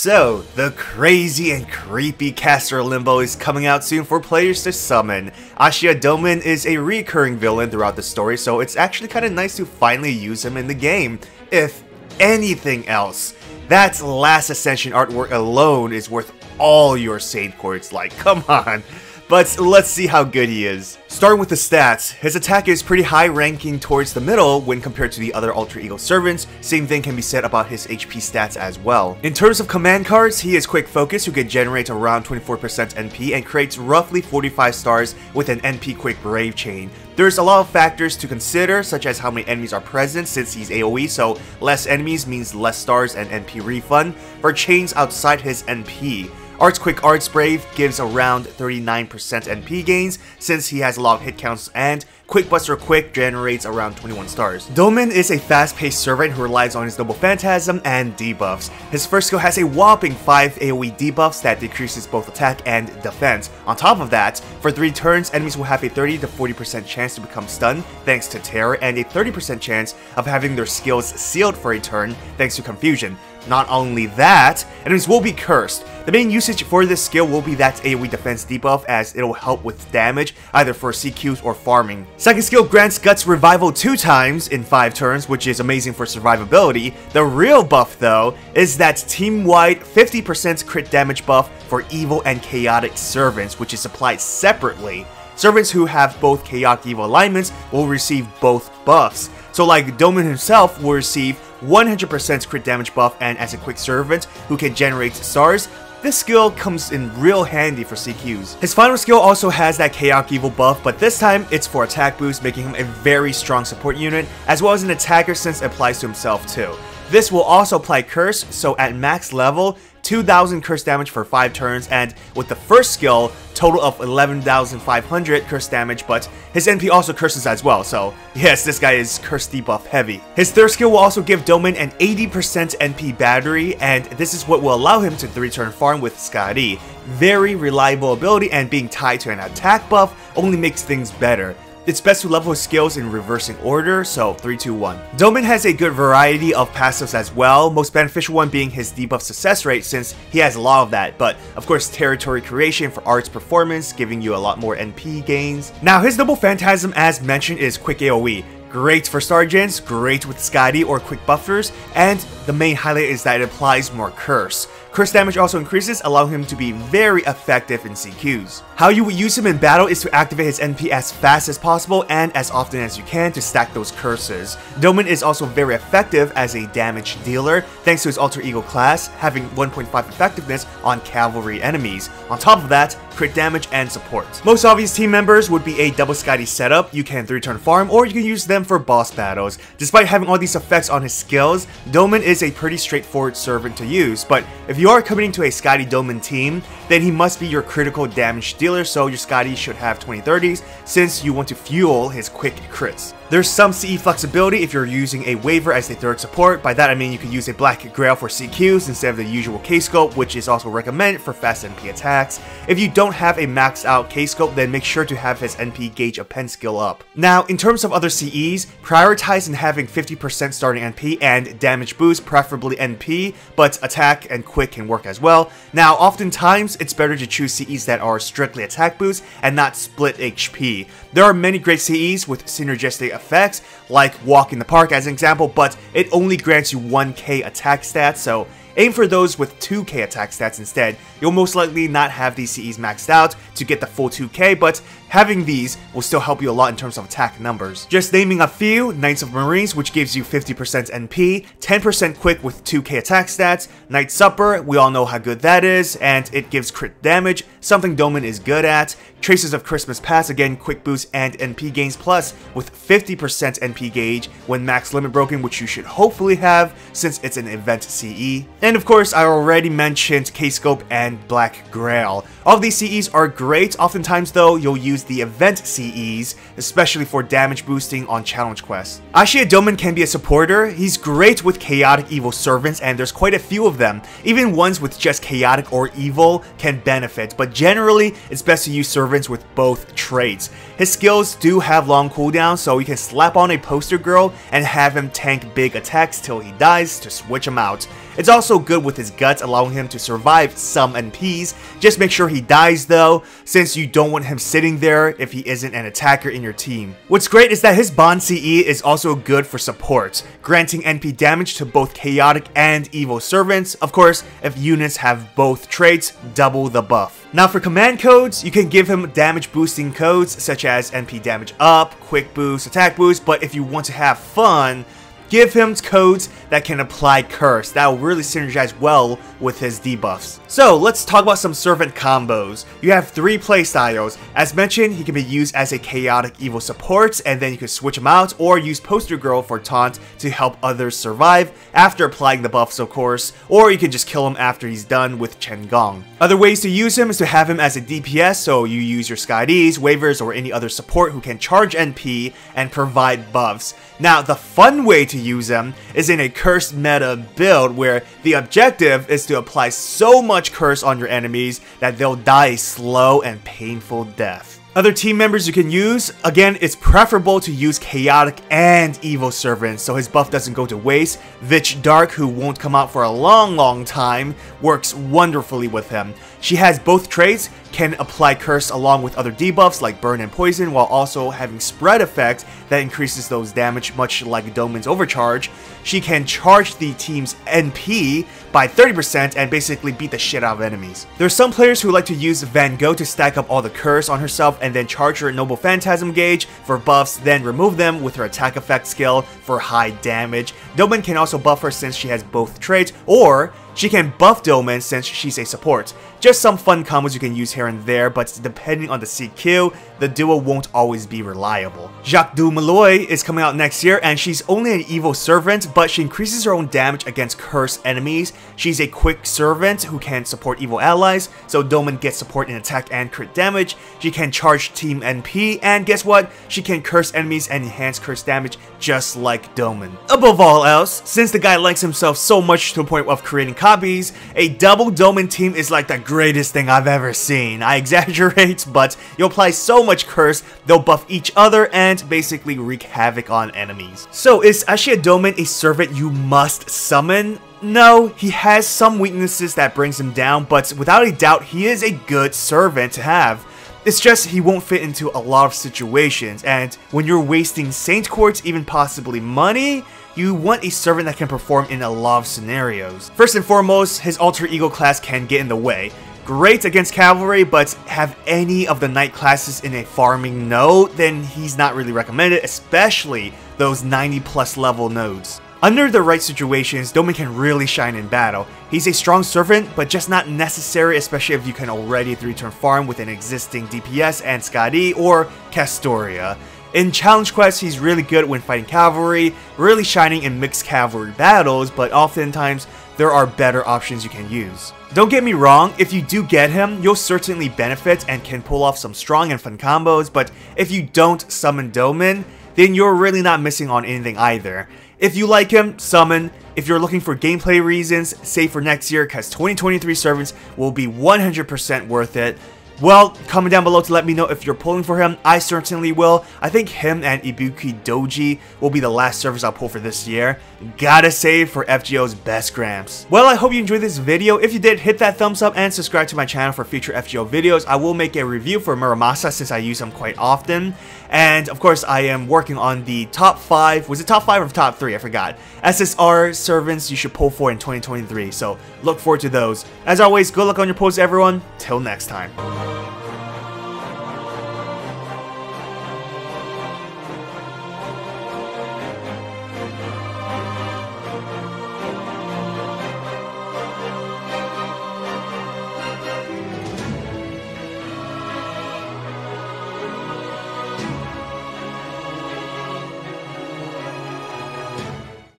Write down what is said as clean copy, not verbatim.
So, the crazy and creepy caster Limbo is coming out soon for players to summon. Ashiya Douman is a recurring villain throughout the story, so it's actually kinda nice to finally use him in the game, if anything else. That last Ascension artwork alone is worth all your Saint Quartz, like, come on. But let's see how good he is. Starting with the stats, his attack is pretty high ranking towards the middle when compared to the other alter ego servants. Same thing can be said about his HP stats as well. In terms of command cards, he is quick focus who can generate around 24% NP and creates roughly 45 stars with an NP quick brave chain. There's a lot of factors to consider, such as how many enemies are present since he's AoE, so less enemies means less stars and NP refund for chains outside his NP. Art's Quick Art's Brave gives around 39% NP gains since he has a lot of hit counts, and Quick Buster Quick generates around 21 stars. Douman is a fast-paced servant who relies on his Noble Phantasm and debuffs. His first skill has a whopping 5 AoE debuffs that decreases both attack and defense. On top of that, for 3 turns, enemies will have a 30 to 40% chance to become stunned thanks to Terror, and a 30% chance of having their skills sealed for a turn thanks to Confusion. Not only that, enemies will be cursed. The main usage for this skill will be that AoE defense debuff, as it'll help with damage either for CQs or farming. Second skill grants Guts Revival 2 times in 5 turns, which is amazing for survivability. The real buff though is that team-wide 50% crit damage buff for evil and chaotic servants, which is applied separately. Servants who have both chaotic evil alignments will receive both buffs. So like Douman himself will receive 100% crit damage buff, and as a quick servant who can generate stars, this skill comes in real handy for CQs. His final skill also has that chaotic evil buff, but this time it's for attack boost, making him a very strong support unit, as well as an attacker since it applies to himself too. This will also apply curse, so at max level, 2,000 curse damage for 5 turns, and with the first skill, total of 11,500 curse damage, but his NP also curses as well, so yes, this guy is curse debuff heavy. His third skill will also give Douman an 80% NP battery, and this is what will allow him to 3-turn farm with Skadi. Very reliable ability, and being tied to an attack buff only makes things better. It's best to level his skills in reversing order, so 3, 2, 1. Douman has a good variety of passives as well, most beneficial one being his debuff success rate since he has a lot of that, but of course territory creation for Art's performance, giving you a lot more NP gains. Now his Noble Phantasm, as mentioned, is quick AoE. Great for star gens, great with Skadi or quick buffers, and the main highlight is that it applies more curse. Curse damage also increases, allowing him to be very effective in CQs. How you would use him in battle is to activate his NP as fast as possible and as often as you can to stack those curses. Douman is also very effective as a damage dealer, thanks to his alter ego class, having 1.5 effectiveness on cavalry enemies. On top of that, crit damage and support. Most obvious team members would be a double Skadi setup. You can 3-turn farm, or you can use them for boss battles. Despite having all these effects on his skills, Douman is a pretty straightforward servant to use, but if you are committing to a Skadi Douman team, then he must be your critical damage dealer, so your Skadi should have 20-30s since you want to fuel his quick crits. There's some CE flexibility if you're using a Waver as a third support. By that I mean you can use a Black Grail for CQs instead of the usual K-Scope, which is also recommended for fast NP attacks. If you don't have a maxed out K-Scope, then make sure to have his NP gauge append skill up. Now, in terms of other CEs, prioritize in having 50% starting NP and damage boost, preferably NP, but attack and quick can work as well. Now, oftentimes, it's better to choose CEs that are strictly attack boost and not split HP. There are many great CEs with synergistic effects, like Walk in the Park as an example, but it only grants you 1k attack stats, so aim for those with 2k attack stats instead. You'll most likely not have these CEs maxed out to get the full 2k, but having these will still help you a lot in terms of attack numbers. Just naming a few: Knights of Marines, which gives you 50% NP, 10% quick with 2k attack stats, Night Supper, we all know how good that is, and it gives crit damage, something Douman is good at. Traces of Christmas Past, again quick boost and NP gains plus with 50% NP gauge when max limit broken, which you should hopefully have since it's an event CE. And of course, I already mentioned K-Scope and Black Grail. All of these CEs are great. Oftentimes though, you'll use the event CEs, especially for damage boosting on challenge quests. Ashiya Douman can be a supporter. He's great with chaotic evil servants, and there's quite a few of them. Even ones with just chaotic or evil can benefit, but generally it's best to use servants with both traits. His skills do have long cooldowns, so you can slap on a poster girl and have him tank big attacks till he dies to switch him out. It's also good with his guts, allowing him to survive some NPs. Just make sure he dies though, since you don't want him sitting there if he isn't an attacker in your team. What's great is that his Bond CE is also good for support, granting NP damage to both chaotic and evil servants. Of course, if units have both traits, double the buff. Now for command codes, you can give him damage boosting codes such as NP damage up, quick boost, attack boost, but if you want to have fun, give him codes that can apply curse. That will really synergize well with his debuffs. So let's talk about some servant combos. You have 3 playstyles. As mentioned, he can be used as a chaotic evil support, and then you can switch him out or use Poster Girl for taunt to help others survive after applying the buffs, of course, or you can just kill him after he's done with Chen Gong. Other ways to use him is to have him as a DPS, so you use your Skydis, Waivers, or any other support who can charge NP and provide buffs. Now, the fun way to use him is in a cursed meta build where the objective is to apply so much curse on your enemies that they'll die a slow and painful death. Other team members you can use, again, it's preferable to use chaotic and evil servants so his buff doesn't go to waste. Vitch Dark, who won't come out for a long time, works wonderfully with him. She has both traits, can apply curse along with other debuffs like burn and poison, while also having spread effect that increases those damage much like Douman's overcharge. She can charge the team's NP by 30% and basically beat the shit out of enemies. There's some players who like to use Van Gogh to stack up all the curse on herself and then charge her Noble Phantasm gauge for buffs, then remove them with her attack effect skill for high damage. Douman can also buff her since she has both traits, or she can buff Douman since she's a support. Just some fun combos you can use here and there, but depending on the CQ, the duo won't always be reliable. Jacques du Malloy is coming out next year, and she's only an evil servant, but she increases her own damage against cursed enemies. She's a quick servant who can support evil allies, so Douman gets support in attack and crit damage. She can charge team NP, and guess what? She can curse enemies and enhance curse damage just like Douman. Above all else, since the guy likes himself so much to the point of creating copies, a double Douman team is like the greatest thing I've ever seen. I exaggerate, but you'll apply so much curse, they'll buff each other and basically wreak havoc on enemies. So is Ashiya Douman a servant you must summon? No, he has some weaknesses that brings him down, but without a doubt, he is a good servant to have. It's just he won't fit into a lot of situations, and when you're wasting Saint Quartz, even possibly money, you want a servant that can perform in a lot of scenarios. First and foremost, his alter ego class can get in the way. Great against cavalry, but have any of the knight classes in a farming node, then he's not really recommended, especially those 90+ level nodes. Under the right situations, Douman can really shine in battle. He's a strong servant, but just not necessary, especially if you can already 3-turn farm with an existing DPS and Skadi or Castoria. In challenge quests, he's really good when fighting cavalry, really shining in mixed cavalry battles, but oftentimes there are better options you can use. Don't get me wrong, if you do get him, you'll certainly benefit and can pull off some strong and fun combos, but if you don't summon Douman, then you're really not missing on anything either. If you like him, summon. If you're looking for gameplay reasons, save for next year, because 2023 servants will be 100% worth it. Well, comment down below to let me know if you're pulling for him. I certainly will. I think him and Ibuki Doji will be the last servers I'll pull for this year. Gotta save for FGO's best grams. Well, I hope you enjoyed this video. If you did, hit that thumbs up and subscribe to my channel for future FGO videos. I will make a review for Muramasa since I use him quite often. And of course, I am working on the top 5, was it top 5 or top 3? I forgot. SSR servants you should pull for in 2023, so look forward to those. As always, good luck on your pulls everyone. Till next time.